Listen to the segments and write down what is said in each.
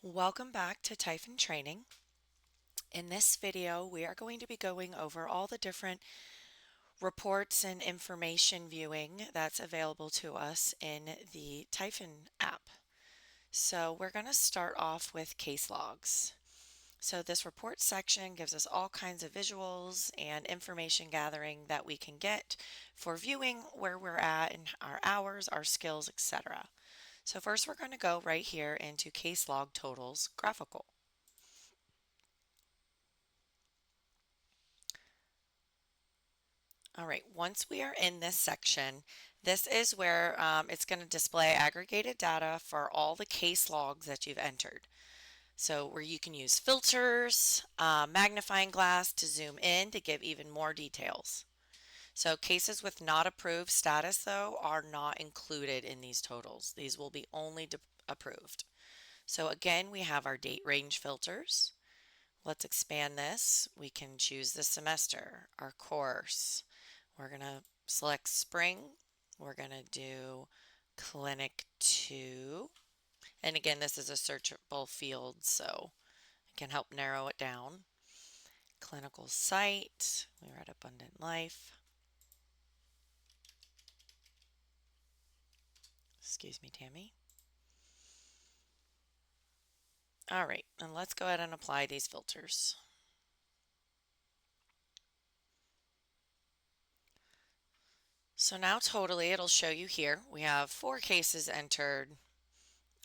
Welcome back to Typhon Training. In this video, we are going to be going over all the different reports and information viewing that's available to us in the Typhon app. So we're going to start off with case logs. So this report section gives us all kinds of visuals and information gathering that we can get for viewing where we're at and our hours, our skills, etc. So first we're going to go right here into case log totals graphical. All right, once we are in this section, this is where it's going to display aggregated data for all the case logs that you've entered. So where you can use filters, magnifying glass to zoom in to give even more details. So cases with not approved status though are not included in these totals. These will be only approved. So again, we have our date range filters. Let's expand this. We can choose the semester, our course. We're going to select spring. We're going to do Clinic 2. And again, this is a searchable field, so it can help narrow it down. Clinical site. We are at Abundant Life. Excuse me, Tammy. All right, and let's go ahead and apply these filters. So now totally it'll show you here. We have 4 cases entered.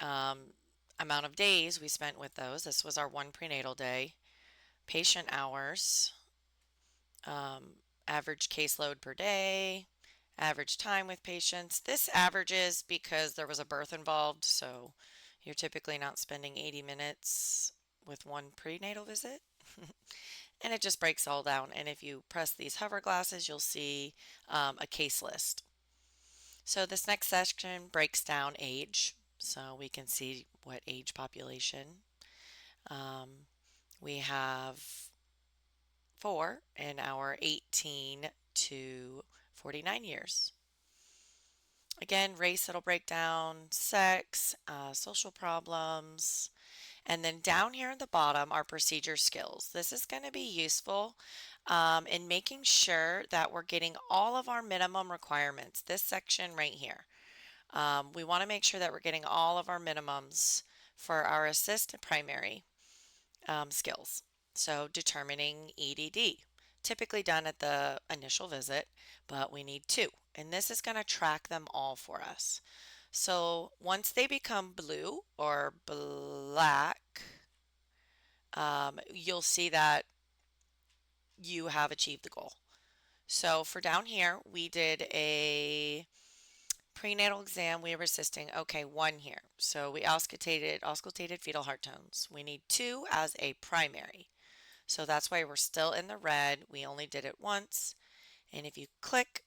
Amount of days we spent with those. This was our one prenatal day. Patient hours, average caseload per day, average time with patients. This averages because there was a birth involved, so you're typically not spending 80 minutes with one prenatal visit. And it just breaks all down. And if you press these hover glasses, you'll see a case list. So this next section breaks down age, so we can see what age population. We have 4 in our 18 to 49 years. Again, race it'll break down, sex, social problems, and then down here at the bottom are procedure skills. This is going to be useful in making sure that we're getting all of our minimum requirements. This section right here. We want to make sure that we're getting all of our minimums for our assist and primary skills. So determining EDD, typically done at the initial visit, but we need 2. And this is going to track them all for us. So once they become blue or black, you'll see that you have achieved the goal. So for down here, we did a prenatal exam. We were assisting, okay, 1 here. So we auscultated fetal heart tones. We need 2 as a primary. So that's why we're still in the red. We only did it once. And if you click,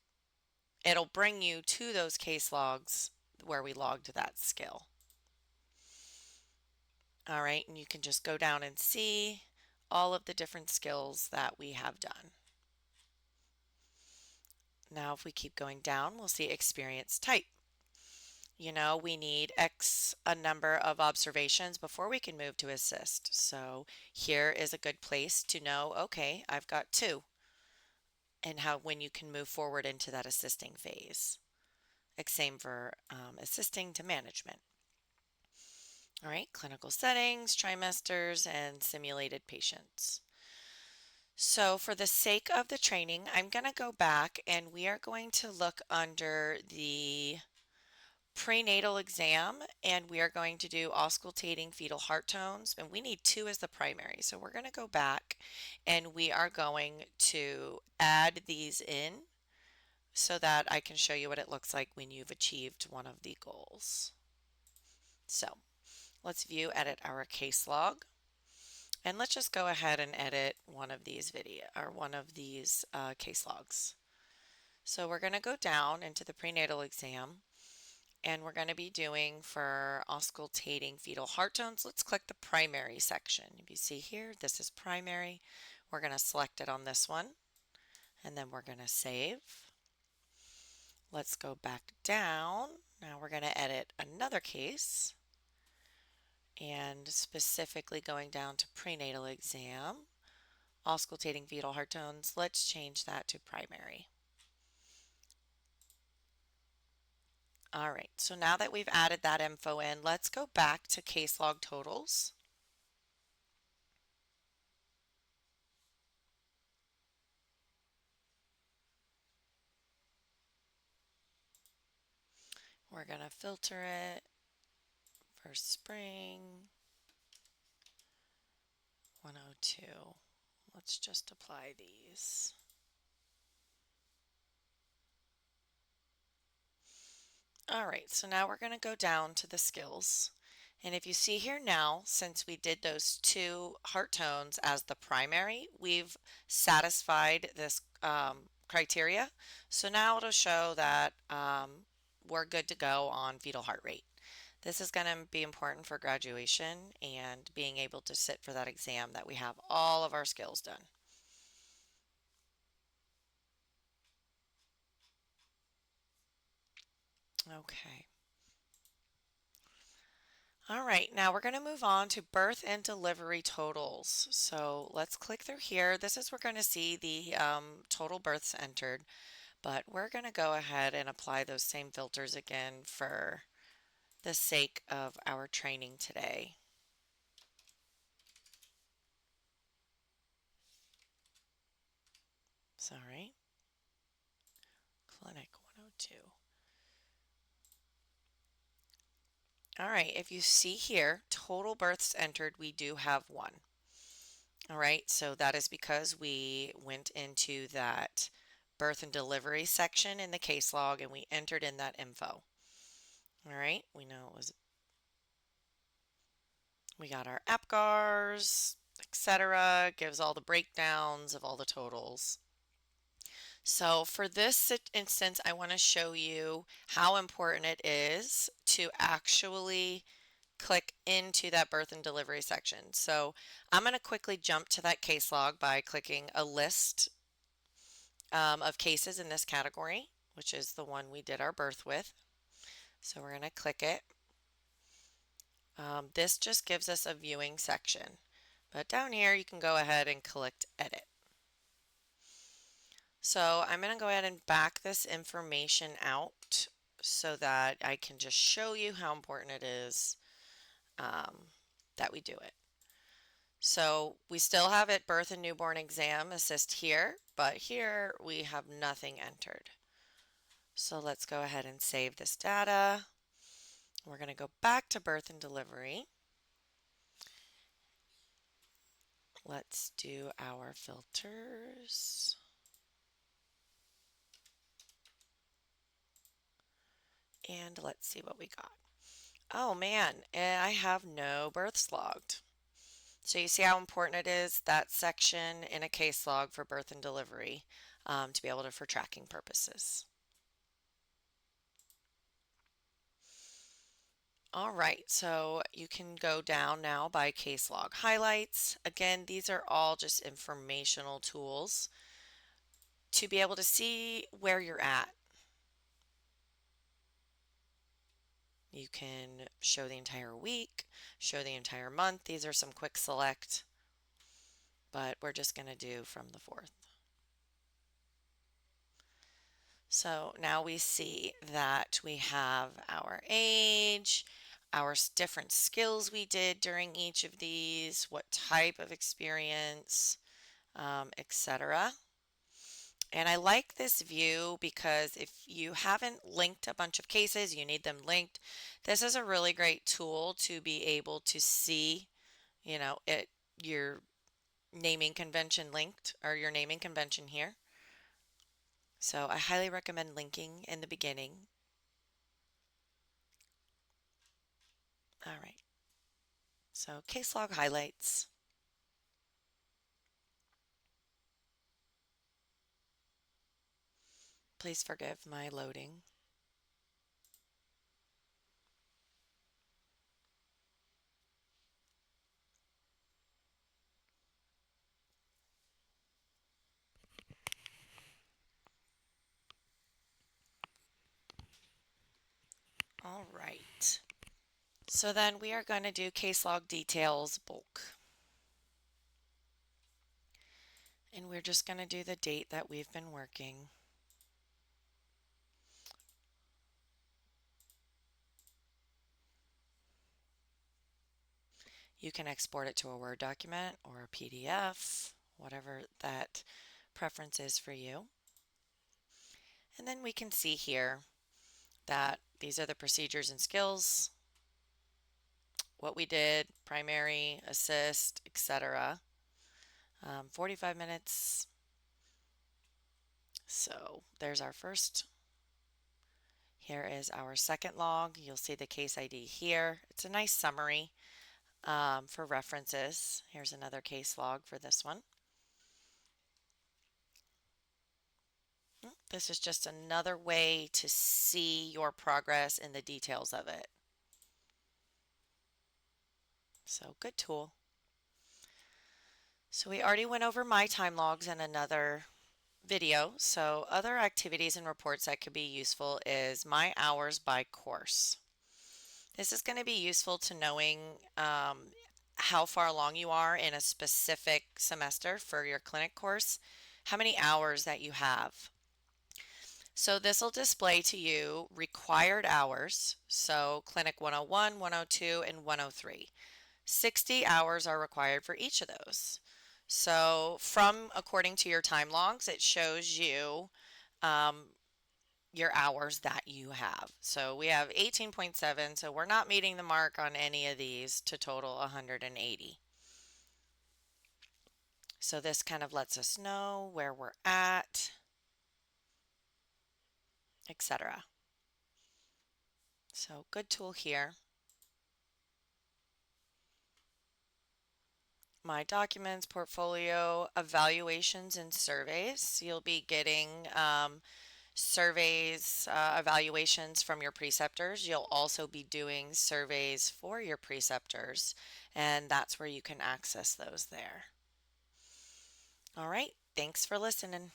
it'll bring you to those case logs where we logged that skill. All right, and you can just go down and see all of the different skills that we have done. Now, if we keep going down, we'll see experience type. You know, we need X a number of observations before we can move to assist. So here is a good place to know, okay, I've got 2, and how when you can move forward into that assisting phase. Same for assisting to management. All right, clinical settings, trimesters, and simulated patients. So for the sake of the training, I'm going to go back and we are going to look under the prenatal exam and we are going to do auscultating fetal heart tones, and we need 2 as the primary. So we're going to go back and we are going to add these in so that I can show you what it looks like when you've achieved one of the goals. So let's view edit our case log. And let's just go ahead and edit one of these case logs. So we're going to go down into the prenatal exam and we're going to be doing for auscultating fetal heart tones. Let's click the primary section. If you see here, this is primary. We're going to select it on this one and then we're going to save. Let's go back down. Now we're going to edit another case and specifically going down to prenatal exam, auscultating fetal heart tones, let's change that to primary. All right, so now that we've added that info in, let's go back to case log totals. We're going to filter it for spring 102. Let's just apply these. All right, so now we're going to go down to the skills. And if you see here now, since we did those two heart tones as the primary, we've satisfied this criteria. So now it'll show that we're good to go on fetal heart rate. This is going to be important for graduation and being able to sit for that exam that we have all of our skills done. Okay. All right, now we're going to move on to birth and delivery totals. So let's click through here. This is we're going to see the total births entered, but we're going to go ahead and apply those same filters again for the sake of our training today. Sorry. Clinic 102. All right, if you see here, total births entered, we do have one. All right, so that is because we went into that birth and delivery section in the case log and we entered in that info. All right, we know it was, we got our APGARs, etc. Gives all the breakdowns of all the totals. So for this instance, I want to show you how important it is to actually click into that birth and delivery section. So I'm going to quickly jump to that case log by clicking a list of cases in this category, which is the one we did our birth with. So we're going to click it. This just gives us a viewing section, but down here you can go ahead and click edit. So I'm going to go ahead and back this information out so that I can just show you how important it is that we do it. So we still have it birth and newborn exam assist here, but here we have nothing entered. So let's go ahead and save this data. We're going to go back to birth and delivery. Let's do our filters. And let's see what we got. Oh man, I have no births logged. So you see how important it is, that section in a case log for birth and delivery to be able to, for tracking purposes. All right, so you can go down now by case log highlights. Again, these are all just informational tools to be able to see where you're at. You can show the entire week, show the entire month. These are some quick select, but we're just going to do from the 4th. So now we see that we have our age, our different skills we did during each of these, what type of experience, etc. And I like this view because if you haven't linked a bunch of cases, you need them linked. This is a really great tool to be able to see, your naming convention linked or your naming convention here. So I highly recommend linking in the beginning. All right. So case log highlights. Please forgive my loading. All right. So then we are going to do case log details bulk. And we're just going to do the date that we've been working. You can export it to a Word document or a PDF, whatever that preference is for you. And then we can see here that these are the procedures and skills, what we did, primary, assist, etc. 45 minutes. So there's our first. Here is our second log. You'll see the case ID here. It's a nice summary for references. Here's another case log for this one. This is just another way to see your progress and the details of it. So good tool. So we already went over my time logs in another video. So other activities and reports that could be useful is my hours by course. This is going to be useful to knowing how far along you are in a specific semester for your clinic course, how many hours that you have. So this will display to you required hours. So Clinic 101, 102, and 103. 60 hours are required for each of those. So according to your time logs, it shows you your hours that you have. So we have 18.7, so we're not meeting the mark on any of these to total 180. So this kind of lets us know where we're at, etc. So good tool here. My documents, portfolio, evaluations, and surveys. You'll be getting surveys, evaluations from your preceptors. You'll also be doing surveys for your preceptors, and that's where you can access those there. All right, thanks for listening.